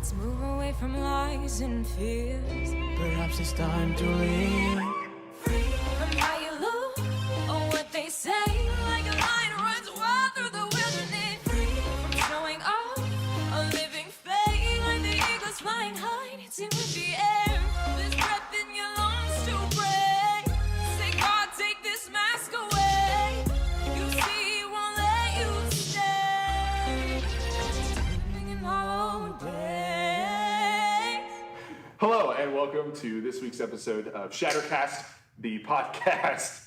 Let's move away from lies and fears. Perhaps it's time to leave. Free from how you look or what they say. Like a lion runs wild through the wilderness. Free from showing off a living fate. Like the eagles flying high, dancing with the air. There's breath in your lungs to breathe. Say, God, take this mask away. You see, he won't let you stay. Living in hollow days. Hello, and welcome to this week's episode of ShatterCast, the podcast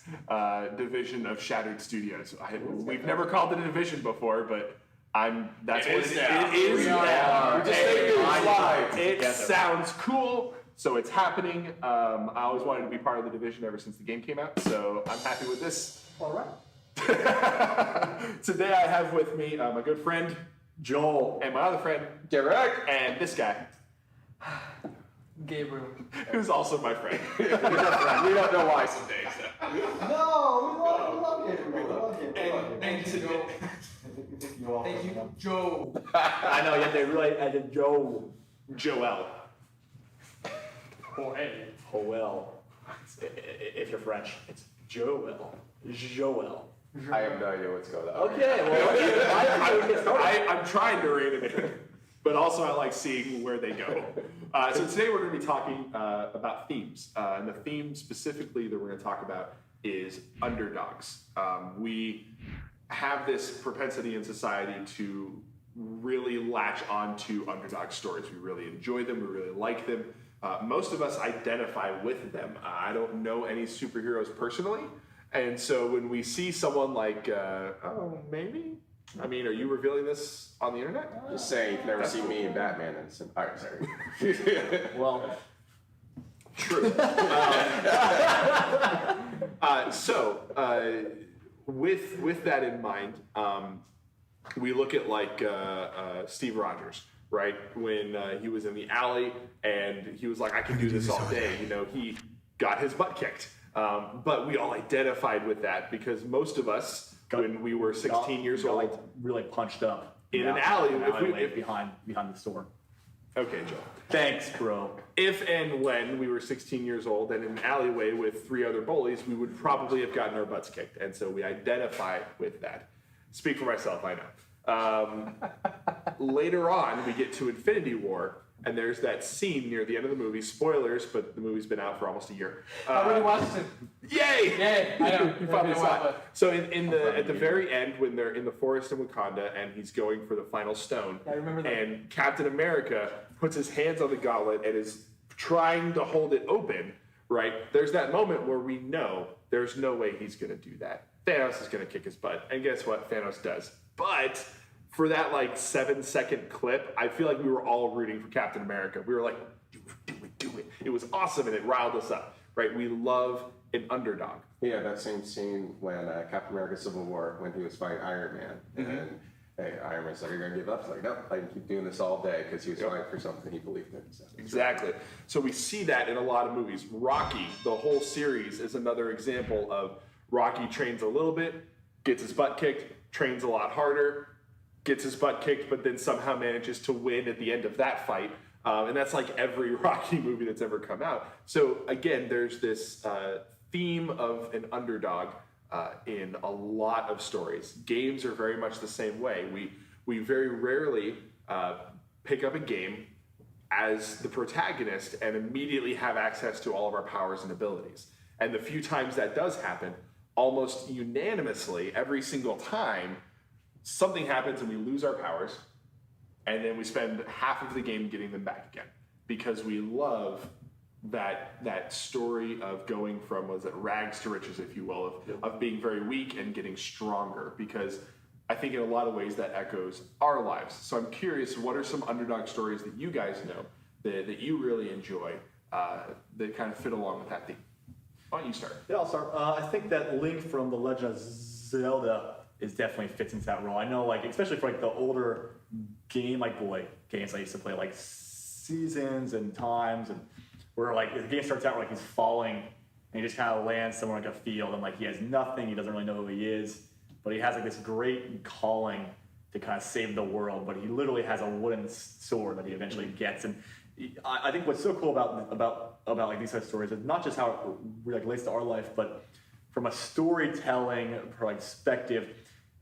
division of Shattered Studios. We've never called it a division before, but that's what it is now. We're just saying it live. It sounds cool, so it's happening. I always wanted to be part of the division ever since the game came out, so I'm happy with this. All right. Today I have with me my good friend Joel and my other friend Derek and this guy. Gabriel. Who's also my friend. We don't know why some days. No, we love Gabriel. We love Gabriel. And today, Thank you, Joe. I know, yet they really added Joe. Joel. Joel. If you're French, it's Joel. Joel. I have no idea what's going on. Okay, well, I'm trying to read it, but also I like seeing where they go. So today we're going to be talking about themes. And the theme specifically that we're going to talk about is underdogs. We have this propensity in society to really latch onto underdog stories. We really enjoy them. We really like them. Most of us identify with them. I don't know any superheroes personally. And so when we see someone like, maybe? I mean, are you revealing this on the internet? Just saying, you've never seen me in Batman and some. All right, sorry. well, True. With that in mind, we look at like Steve Rogers, right? When he was in the alley and he was like, I can do this all day. You know, he got his butt kicked. But we all identified with that because most of us, when we were 16 years old, like really punched up in an alley, behind the store. Okay, Joe. Thanks, bro. If and when we were 16 years old and in an alleyway with 3 other bullies, we would probably have gotten our butts kicked. And so we identify with that. Speak for myself, I know. Later on, we get to Infinity War, and there's that scene near the end of the movie. Spoilers, but the movie's been out for almost a year. I really watched it. Yay! Yay! I know. You finally saw it. So at the very end, when they're in the forest in Wakanda, and he's going for the final stone, I remember that. and Captain America puts his hands on the gauntlet and is trying to hold it open, right? There's that moment where we know there's no way he's going to do that. Thanos is going to kick his butt. And guess what? Thanos does. But for that like 7-second clip, I feel like we were all rooting for Captain America. We were like, do it. It was awesome and it riled us up, right? We love an underdog. Yeah, that same scene when Captain America Civil War, when he was fighting Iron Man. And hey, Iron Man's like, you're going to give up? He's like, no, I can keep doing this all day because he was fighting for something he believed in. So. Exactly. So we see that in a lot of movies. Rocky, the whole series, is another example of Rocky trains a little bit, gets his butt kicked, trains a lot harder, gets his butt kicked, but then somehow manages to win at the end of that fight. And that's like every Rocky movie that's ever come out. So again, there's this theme of an underdog in a lot of stories. Games are very much the same way. We very rarely pick up a game as the protagonist and immediately have access to all of our powers and abilities. And the few times that does happen, almost unanimously, every single time, something happens and we lose our powers, and then we spend half of the game getting them back again because we love that story of going from, rags to riches, if you will, of being very weak and getting stronger, because I think in a lot of ways that echoes our lives. So I'm curious, what are some underdog stories that you guys know that you really enjoy that kind of fit along with that theme? Why don't you start? Yeah, I'll start. I think that Link from The Legend of Zelda definitely fits into that role. I know, like, especially for like the older games I used to play, like Seasons and Times, and where like the game starts out like he's falling and he just kind of lands somewhere like a field and like he has nothing, he doesn't really know who he is, but he has like this great calling to kind of save the world, but he literally has a wooden sword that he eventually gets. And I think what's so cool about like these types of stories is not just how it like relates to our life, but from a storytelling perspective,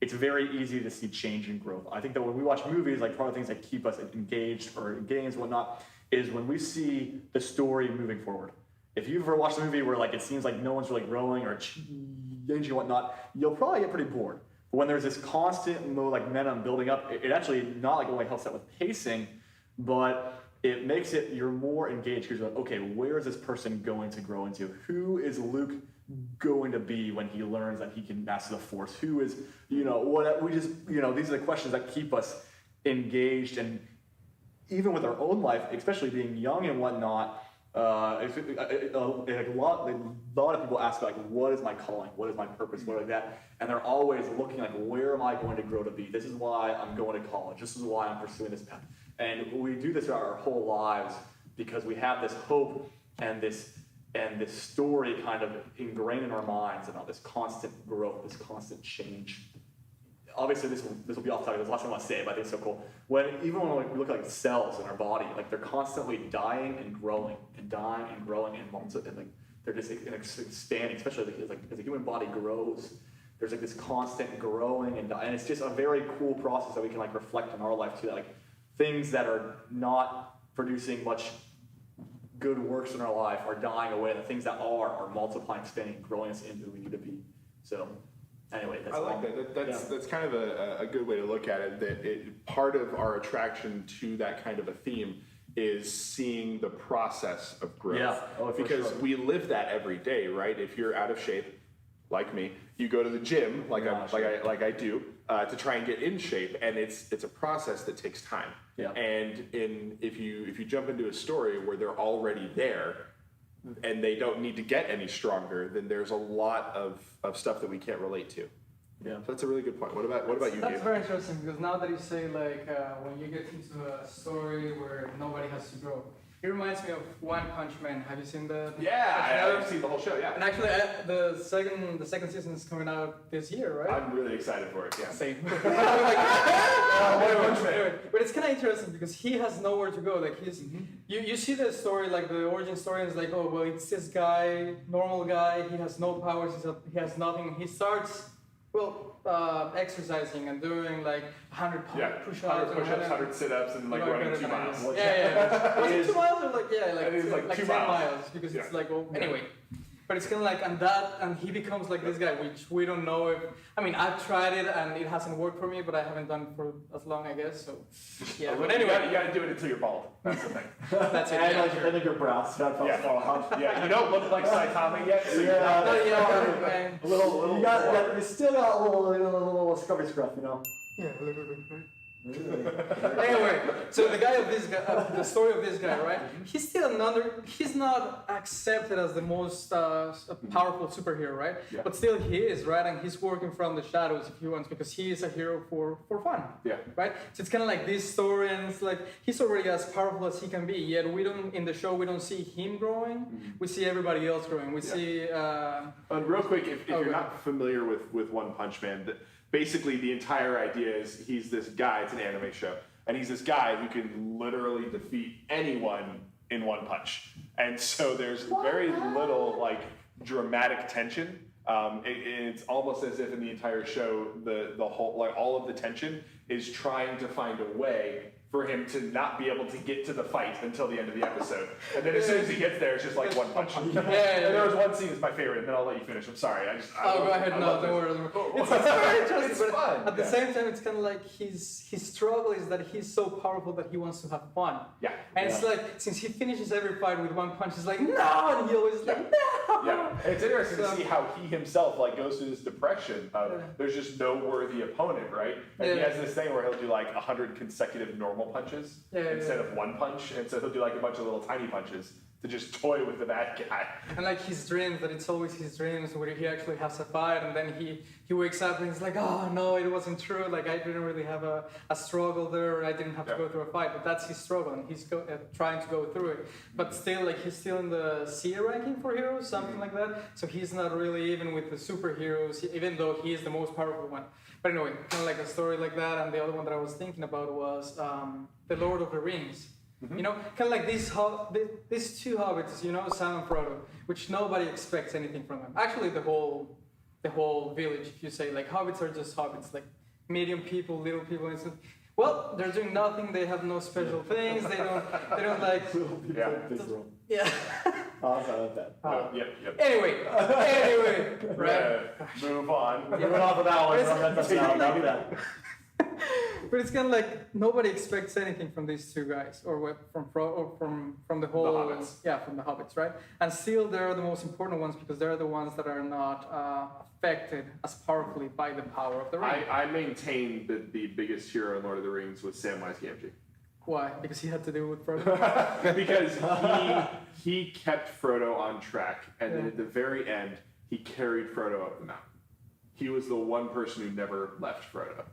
it's very easy to see change and growth. I think that when we watch movies, like part of the things that keep us engaged or in games and whatnot, is when we see the story moving forward. If you've ever watched a movie where like it seems like no one's really growing or changing and whatnot, you'll probably get pretty bored. But when there's this constant like momentum building up, it actually not like only helps out with pacing, but it makes it you're more engaged because you're like, okay, where is this person going to grow into? Who is Luke going to be when he learns that he can master the Force? Who is, what we just, these are the questions that keep us engaged. And even with our own life, especially being young and whatnot, a lot of people ask like, what is my calling? What is my purpose? What like that? And they're always looking like, where am I going to grow to be? This is why I'm going to college. This is why I'm pursuing this path. And we do this throughout our whole lives because we have this hope and this story kind of ingrained in our minds about this constant growth, this constant change. Obviously, this will be off topic. There's lots I want to say, but I think it's so cool. Even when we look at like cells in our body, like they're constantly dying and growing and dying and growing and like they're just expanding. Especially as the human body grows, there's like this constant growing and dying. And it's just a very cool process that we can like reflect in our life too. That, like things that are not producing much good works in our life are dying away, and the things that are multiplying, expanding, growing us into who we need to be. So. Anyway, that's I like that. That's kind of a good way to look at it. That part of our attraction to that kind of a theme is seeing the process of growth. Yeah, because sure. we live that every day, right? If you're out of shape, like me, you go to the gym, like I do, to try and get in shape, and it's a process that takes time. Yeah. And if you jump into a story where they're already there, and they don't need to get any stronger, then there's a lot of stuff that we can't relate to. Yeah, so that's a really good point. What about you, That's Gabe? very interesting because now that you say like when you get into a story where nobody has to grow, it reminds me of One Punch Man. Have you seen the? Yeah, I've seen the whole show. Yeah, and actually, the second season is coming out this year, right? I'm really excited for it. Yeah, Same. One Punch Man. But it's kind of interesting because he has nowhere to go. Like he's, you see the story, like the origin story, and it's like, oh well, it's this guy, normal guy. He has no powers. He has nothing. He starts, exercising and doing like 100 push-ups, 100 sit-ups, and like running 2 miles. Was it 2 miles or like 2 10 miles. miles? Because it's like, anyway. But it's kind of like, and he becomes like this guy, which we don't know if, I've tried it and it hasn't worked for me, but I haven't done it for as long, I guess, so, yeah. But anyway. You gotta do it until you're bald. That's the thing. That's it. and like your brows fall off. Yeah, you don't look like Saitama yet, so you're not. Man. You still got a little scrubby scruff, Yeah, a little bit, right? Anyway, so the story of this guy, right? He's still he's not accepted as the most powerful superhero, right? Yeah. But still he is, right? And he's working from the shadows if he wants, because he is a hero for fun. Yeah. Right? So it's kind of like this story, and it's like he's already as powerful as he can be, yet in the show we don't see him growing, we see everybody else growing. We see... And real quick, if you're not familiar with One Punch Man, basically the entire idea is he's this guy, it's an anime show, and he's this guy who can literally defeat anyone in one punch. And so there's very little like dramatic tension. It's almost as if in the entire show, the whole, like all of the tension is trying to find a way for him to not be able to get to the fight until the end of the episode. And then as soon as he gets there, it's just like one punch. And there was one scene that's my favorite, and then I'll let you finish. I'm sorry. Go ahead. No, don't worry. It's very interesting. It's but fun. At the same time, it's kind of like his struggle is that he's so powerful that he wants to have fun. Yeah. And it's like, since he finishes every fight with one punch, he's like, no! And he always is like, no! Yeah. It's interesting to see how he himself like goes through this depression of there's just no worthy opponent, right? And he has this thing where he'll do like 100 consecutive normal punches instead of one punch. And so he'll do like a bunch of little tiny punches to just toy with the bad guy. And like his dreams, that it's always his dreams where he actually has a fight, and then he wakes up and he's like, oh no, it wasn't true. Like I didn't really have a struggle there. I didn't have to go through a fight, but that's his struggle, and he's trying to go through it. But still, like he's still in the C ranking for heroes, something like that. So he's not really even with the superheroes, even though he is the most powerful one. But anyway, kind of like a story like that. And the other one that I was thinking about was the Lord of the Rings. You know, kind of like these two hobbits, you know, Sam and Frodo, which nobody expects anything from them. Actually, the whole village, if you say, like, hobbits are just hobbits, like medium people, little people, and stuff. Well, they're doing nothing. They have no special things. They don't like. Yeah. Awesome, that. Yep. Anyway, right? Move on. We went off of that one. That's not that. But it's kind of like nobody expects anything from these two guys, or from the whole, from the hobbits, right? And still, they're the most important ones because they're the ones that are not affected as powerfully by the power of the ring. I maintain that the biggest hero in Lord of the Rings was Samwise Gamgee. Why? Because he had to deal with Frodo. Because he kept Frodo on track, and then at the very end, he carried Frodo up the mountain. He was the one person who never left Frodo.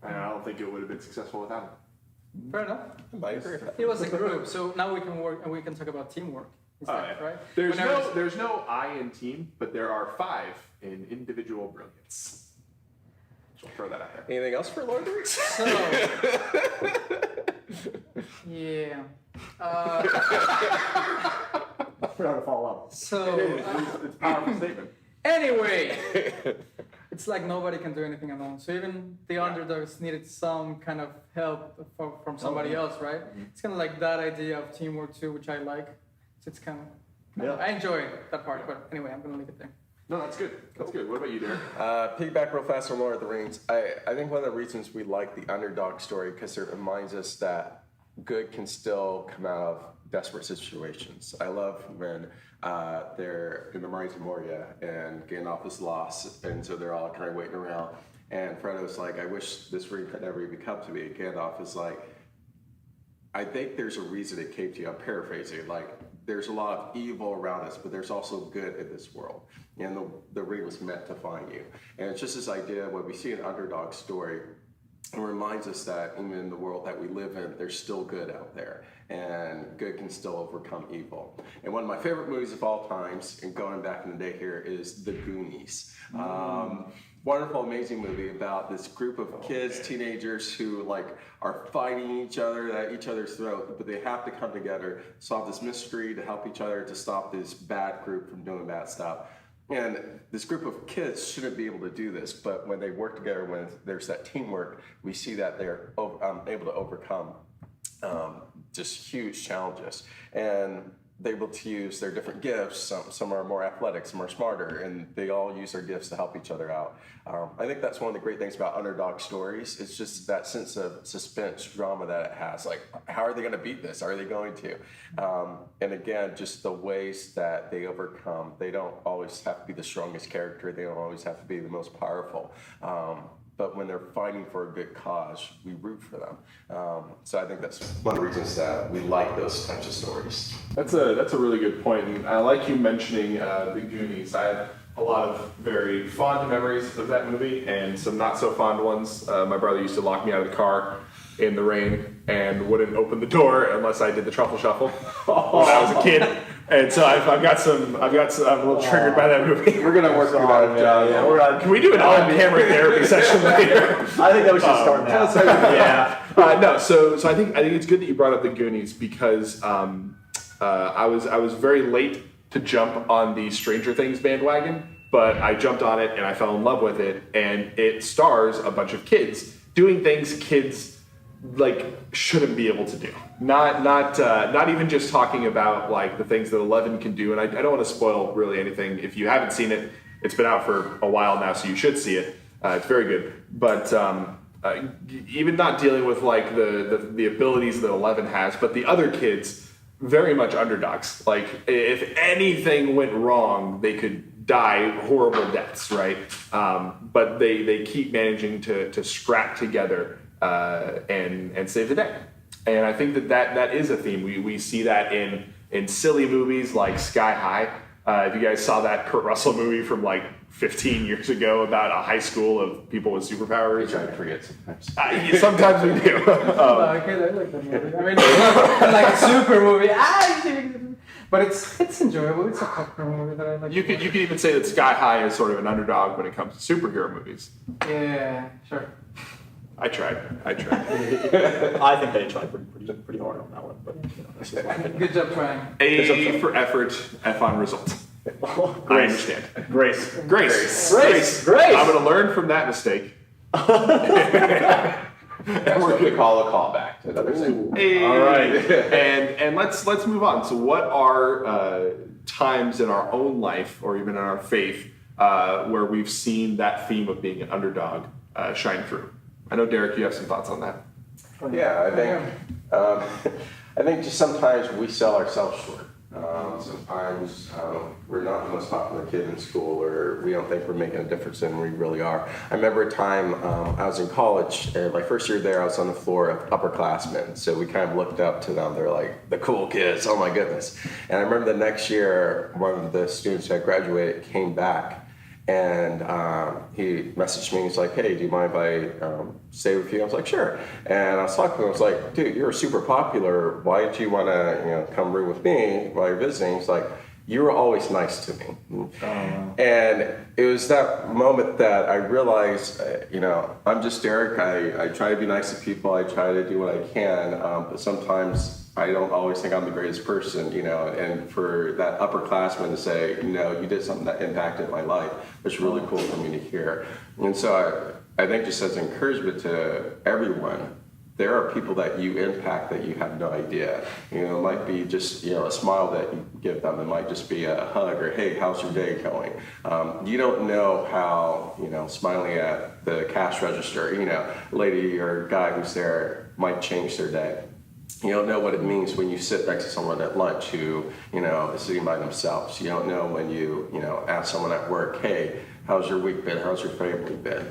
And I don't think it would have been successful without him. Fair enough. It was a group, so now we can work and we can talk about teamwork instead, right? There's no I in team, but there are 5 in individual brilliance. So I'll throw that out there. Anything else for Lord of the Rings? So, yeah. We're to follow up. So, It's a powerful statement. anyway, it's like nobody can do anything alone. So even the underdogs needed some kind of help from somebody else, right? It's kind of like that idea of teamwork too, which I like. So it's kind of, I enjoy that part. But anyway, I'm gonna leave it there. No, that's good. That's good. What about you, Derek? Piggyback real fast on Lord of the Rings. I think one of the reasons we like the underdog story because it reminds us that good can still come out of desperate situations. I love when they're in the Mines of Moria and Gandalf is lost, and so they're all kind of waiting around. And Frodo's like, I wish this ring could never even come to me. And Gandalf is like, I think there's a reason it came to you. I'm paraphrasing. Like, there's a lot of evil around us, but there's also good in this world. And the ring was meant to find you. And it's just this idea when we see an underdog story, it reminds us that even in the world that we live in, there's still good out there. And good can still overcome evil. And one of my favorite movies of all times, and going back in the day here, is The Goonies. Wonderful, amazing movie about this group of kids, teenagers who like are fighting each other at each other's throat, but they have to come together, solve this mystery to help each other to stop this bad group from doing bad stuff. And this group of kids shouldn't be able to do this, but when they work together, when there's that teamwork, we see that they're able to overcome just huge challenges. And they're able to use their different gifts. Some are more athletic, some are smarter, and they all use their gifts to help each other out. I think that's one of the great things about underdog stories. It's just that sense of suspense, drama that it has. Like, how are they going to beat this? Are they going to? And again, just the ways that they overcome. They don't always have to be the strongest character. They don't always have to be the most powerful. But when they're fighting for a good cause, we root for them. So I think that's one of the reasons that we like those types of stories. That's a really good point, and I like you mentioning The Goonies. I have a lot of very fond memories of that movie, and some not so fond ones. My brother used to lock me out of the car in the rain and wouldn't open the door unless I did the truffle shuffle when I was a kid. And so I'm a little triggered by that movie. We're gonna work through that, John. Can we do an on-camera therapy session later? I think that we should start now. Yeah. No. So I think it's good that you brought up The Goonies because I was very late to jump on the Stranger Things bandwagon, but I jumped on it and I fell in love with it. And it stars a bunch of kids doing things kids like shouldn't be able to do. Not even just talking about like the things that 11 can do. And I don't want to spoil really anything. If you haven't seen it, it's been out for a while now, so you should see it. It's very good. But even not dealing with like the abilities that 11 has, but the other kids, very much underdogs. Like if anything went wrong, they could die horrible deaths, right? But they keep managing to scrap together and save the day. And I think that is a theme. We see that in in silly movies like Sky High. If you guys saw that Kurt Russell movie from like 15 years ago about a high school of people with superpowers. I try to forget sometimes. Sometimes we do. Okay, I like that movie. I mean, it's not like a super movie. But it's enjoyable. It's a popcorn movie that I like. You could even say that Sky High is sort of an underdog when it comes to superhero movies. Yeah, sure. I tried. I think they tried pretty hard on that one, but that's just my opinion. Good job trying. A for effort, F on result. I understand. Grace. I'm going to learn from that mistake. That's what we call a callback to another thing. Hey. All right. and let's move on. So what are times in our own life or even in our faith where we've seen that theme of being an underdog shine through? I know, Derek, you have some thoughts on that. Yeah, I think just sometimes we sell ourselves short. Sometimes we're not the most popular kid in school, or we don't think we're making a difference, and we really are. I remember a time I was in college, and my first year there, I was on the floor of upperclassmen. So we kind of looked up to them. They're like the cool kids. Oh my goodness! And I remember the next year, one of the students that graduated came back. And he messaged me. He's like, "Hey, do you mind if I stay with you?" I was like, "Sure." And I was talking to him. I was like, "Dude, you're super popular. Why don't you want to, come room with me while you're visiting?" He's like, "You were always nice to me." And it was that moment that I realized, I'm just Derek. I try to be nice to people. I try to do what I can, but sometimes I don't always think I'm the greatest person, and for that upperclassman to say, you did something that impacted my life, was really cool for me to hear. And so I think just as encouragement to everyone, there are people that you impact that you have no idea. It might be just, a smile that you give them. It might just be a hug or, "Hey, how's your day going?" You don't know how, smiling at the cash register, lady or guy who's there might change their day. You don't know what it means when you sit next to someone at lunch who, is sitting by themselves. You don't know when you, ask someone at work, "Hey, how's your week been? How's your family been?"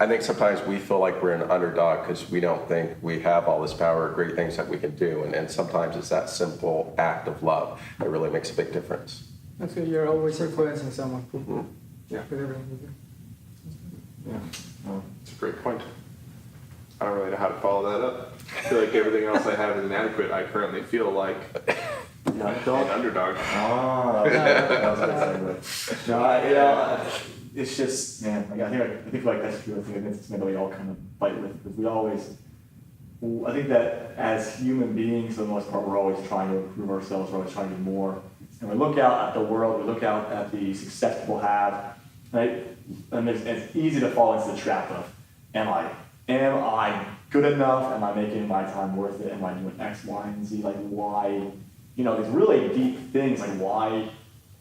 I think sometimes we feel like we're an underdog because we don't think we have all this power or great things that we can do. And sometimes it's that simple act of love that really makes a big difference. That's good. You're always influencing someone. Yeah. With everything you do. Yeah. It's a great point. I don't really know how to follow that up. I feel like everything else I have is inadequate. I currently feel like an underdog. It's just, man. I think that's true. I think that's something that we all kind of fight with, because I think that as human beings, for the most part, we're always trying to improve ourselves. We're always trying to do more. And we look out at the world. We look out at the success people have, right? And it's easy to fall into the trap of, am I good enough? Am I making my time worth it? Am I doing X, Y, and Z? Like, why? These really deep things, like why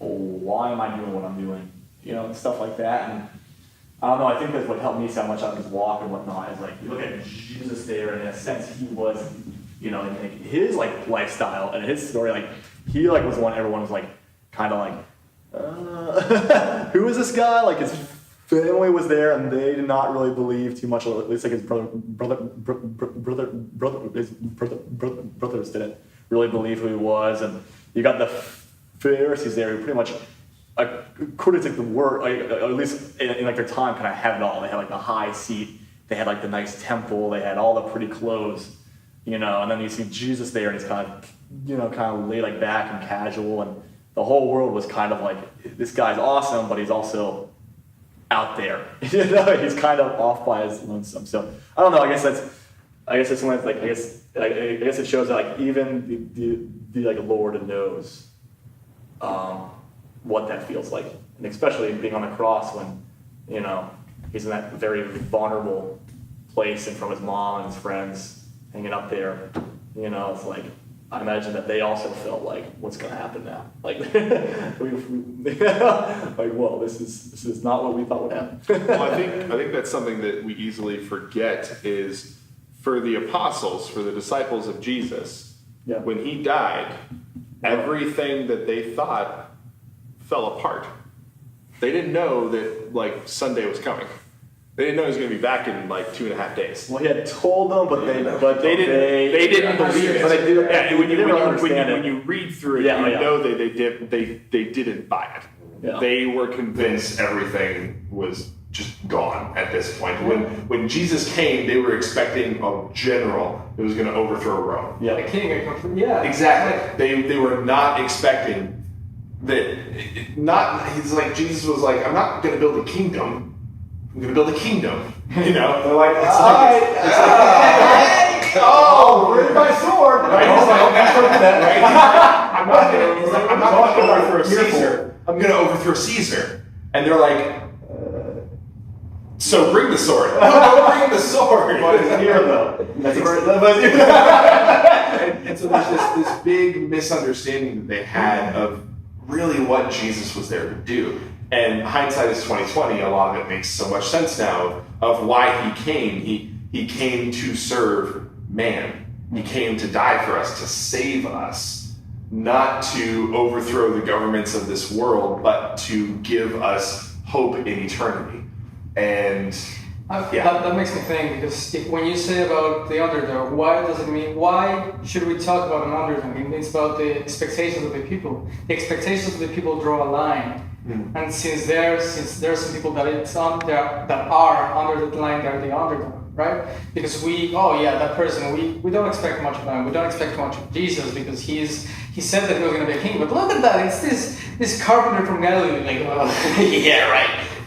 am I doing what I'm doing? And stuff like that. And I don't know, I think that's what helped me so much on this walk and whatnot, is like, you look at Jesus there, and in a sense, he was, in his lifestyle and his story, he was one everyone was kind of who is this guy? Like, his family was there, and they did not really believe too much. At least his brothers didn't really believe who he was, and you got the Pharisees there who pretty much, according to the word, at least in their time, kind of had it all. They had the high seat, they had the nice temple, they had all the pretty clothes, and then you see Jesus there, and he's kind of laid back and casual, and the whole world was kind of this guy's awesome, but he's also out there. He's kind of off by his lonesome. So I don't know. I guess it's one I guess it shows that even the Lord knows what that feels like, and especially being on the cross when he's in that very vulnerable place, and from his mom and his friends hanging up there. It's I imagine that they also felt what's going to happen now? Whoa, this is not what we thought would happen. Well, I think that's something that we easily forget is for the apostles, for the disciples of Jesus, when he died, everything that they thought fell apart. They didn't know that Sunday was coming. They didn't know he was going to be back in like 2.5 days. Well, he had told them, but they didn't believe it. But they did. Yeah, When when you read through it, Yeah, you yeah. know they didn't buy it. Yeah. They were convinced everything was just gone at this point. When Jesus came, they were expecting a general that was going to overthrow Rome. Yeah. The king, yeah. Exactly. They were not expecting that. He's like, Jesus was like, I'm not going to build a kingdom. I'm going to build a kingdom. You know, they're like, where's my sword? Right? He's like, right? I'm not going to overthrow Caesar. I'm going to overthrow Caesar. And they're like, so bring the sword. No, bring the sword. But it's here though. That's where it lives. And so there's this big misunderstanding that they had of really what Jesus was there to do. And hindsight is 20/20. A lot of it makes so much sense now of why he came. He came to serve man. He came to die for us, to save us, not to overthrow the governments of this world, but to give us hope in eternity. And That makes me think, because when you say about the underdog, why should we talk about an underdog? It means about the expectations of the people. The expectations of the people draw a line. And since there are some people that are under that line, they're the underdog, right? Because that person, we don't expect much of him. We don't expect much of Jesus because he said that he was going to be a king. But look at that, it's this carpenter from Galilee, like, yeah,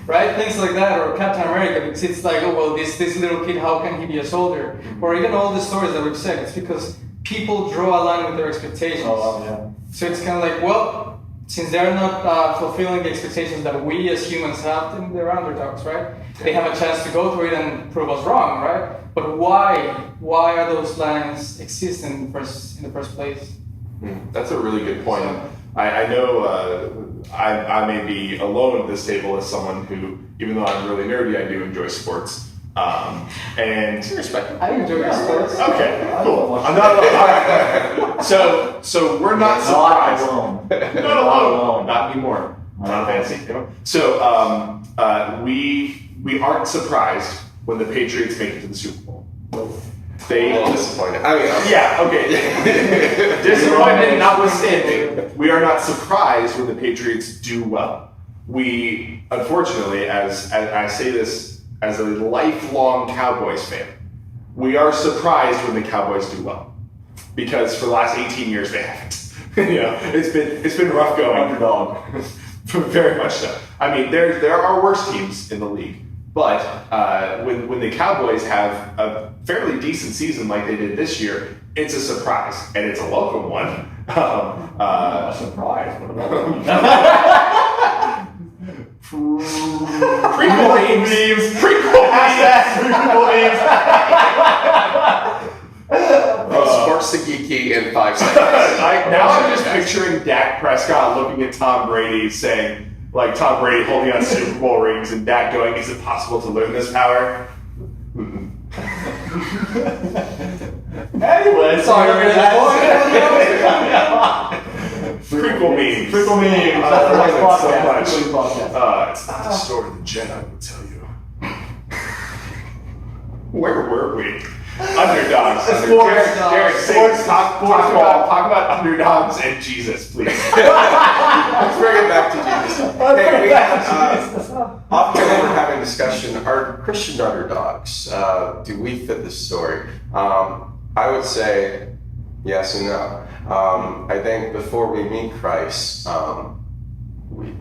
right? Things like that, or Captain America, because it's like, this little kid, how can he be a soldier? Or even all the stories that we've said, it's because people draw a line with their expectations. So it's kind of like, since they're not fulfilling the expectations that we as humans have, then they're underdogs, right? They have a chance to go through it and prove us wrong, right? But why are those lines existing in the first place? That's a really good point. I know I may be alone at this table as someone who, even though I'm really nerdy, I do enjoy sports. And I enjoy sports. Okay, cool. I'm not alone. So we're not surprised. Not alone. Not anymore. Not fancy. So we aren't surprised when the Patriots make it to the Super Bowl. They disappointed. Okay. Disappointment notwithstanding, we are not surprised when the Patriots do well. We, unfortunately, as I say this as a lifelong Cowboys fan, we are surprised when the Cowboys do well, because for the last 18 years they haven't. It's been rough going. Underdog. Very much so. I mean, there are worse teams in the league, but when the Cowboys have a fairly decent season like they did this year, it's a surprise, and it's a welcome one. A surprise. Prequel memes. Sports the geeky in 5 seconds. Now I'm just picturing Dak Prescott looking at Tom Brady saying, like Tom Brady holding on Super Bowl rings and Dak going, "Is it possible to learn this power?" Anyway, sorry. Prequel memes. That's the next podcast. So much. It's not the story the Jedi would tell you. Where were we? Underdogs. Derek, talk about underdogs and Jesus, please. Let's bring it back to Jesus. Hey, we have, often when we're having a discussion, are Christian underdogs, do we fit this story? I would say yes and no. I think before we meet Christ,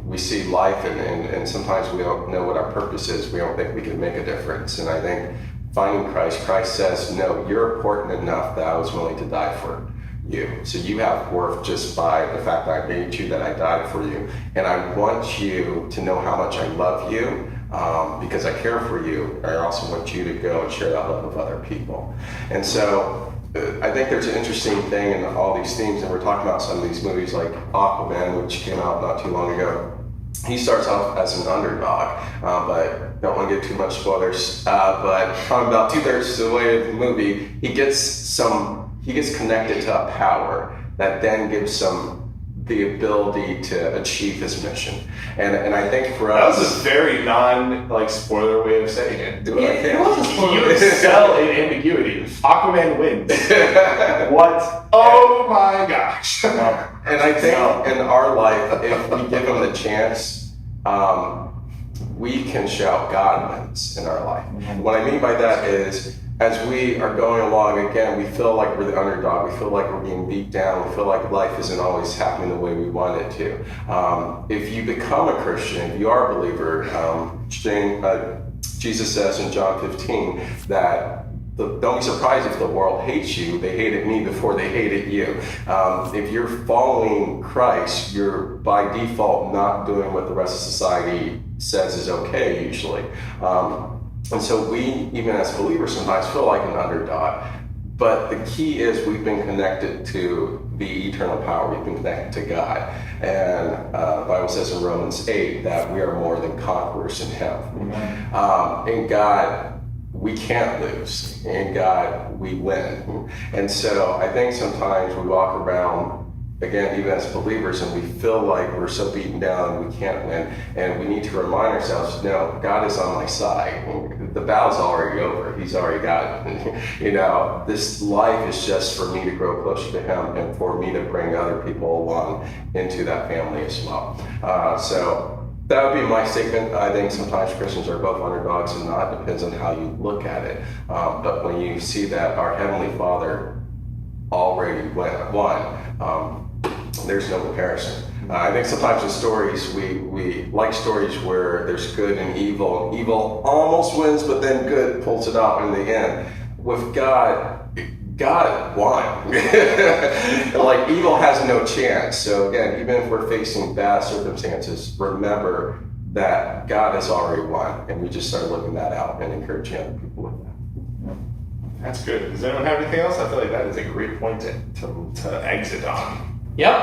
we see life and sometimes we don't know what our purpose is. We don't think we can make a difference. And I think finding Christ says, no, you're important enough that I was willing to die for you. So you have worth just by the fact that I made you, that I died for you. And I want you to know how much I love you because I care for you. I also want you to go and share that love with other people. And so I think there's an interesting thing in all these themes, and we're talking about some of these movies like Aquaman, which came out not too long ago. He starts off as an underdog, but don't want to give too much spoilers. But on about 2/3 of the way of the movie, he gets connected to a power that then gives some the ability to achieve his mission. And I think for That us, was a very spoiler way of saying it. It was a spoiler. You excel in ambiguity. Aquaman wins. What? Oh my gosh. and I think in our life, if we give him the chance, we can shout God wins in our life. What I mean by that is, as we are going along, again, we feel like we're the underdog. We feel like we're being beat down. We feel like life isn't always happening the way we want it to. If you become a Christian, if you are a believer, Jesus says in John 15 that don't be surprised if the world hates you. They hated me before they hated you. If you're following Christ, you're by default not doing what the rest of society says is okay usually. And so we, even as believers, sometimes feel like an underdog. But the key is we've been connected to the eternal power. We've been connected to God. And the Bible says in Romans 8 that we are more than conquerors in Him. In God, we can't lose. In God, we win. And so I think sometimes we walk around, again, even as believers, and we feel like we're so beaten down and we can't win. And we need to remind ourselves, no, God is on my side. The battle's already over. He's already got it. This life is just for me to grow closer to Him and for me to bring other people along into that family as well. So that would be my statement. I think sometimes Christians are both underdogs and not. It depends on how you look at it. But when you see that our Heavenly Father already won, there's no comparison. I think sometimes in stories, we like stories where there's good and evil. Evil almost wins, but then good pulls it out in the end. With God won. Like, evil has no chance. So again, even if we're facing bad circumstances, remember that God has already won. And we just start looking that out and encouraging other people with that. That's good. Does anyone have anything else? I feel like that is a great point to exit on. Yep.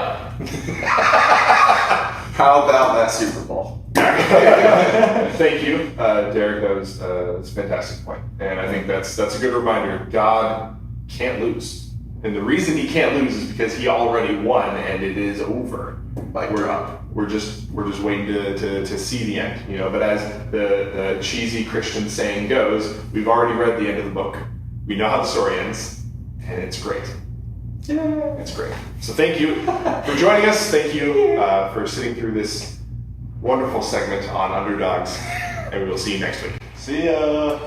How about that Super Bowl? Thank you, Derek. That was a fantastic point. And I think that's a good reminder. God can't lose. And the reason He can't lose is because He already won and it is over. Like, we're just waiting to see the end, But as the cheesy Christian saying goes, we've already read the end of the book. We know how the story ends, and it's great. Yeah, it's great. So thank you for joining us. Thank you for sitting through this wonderful segment on Underdogs, and we will see you next week. See ya.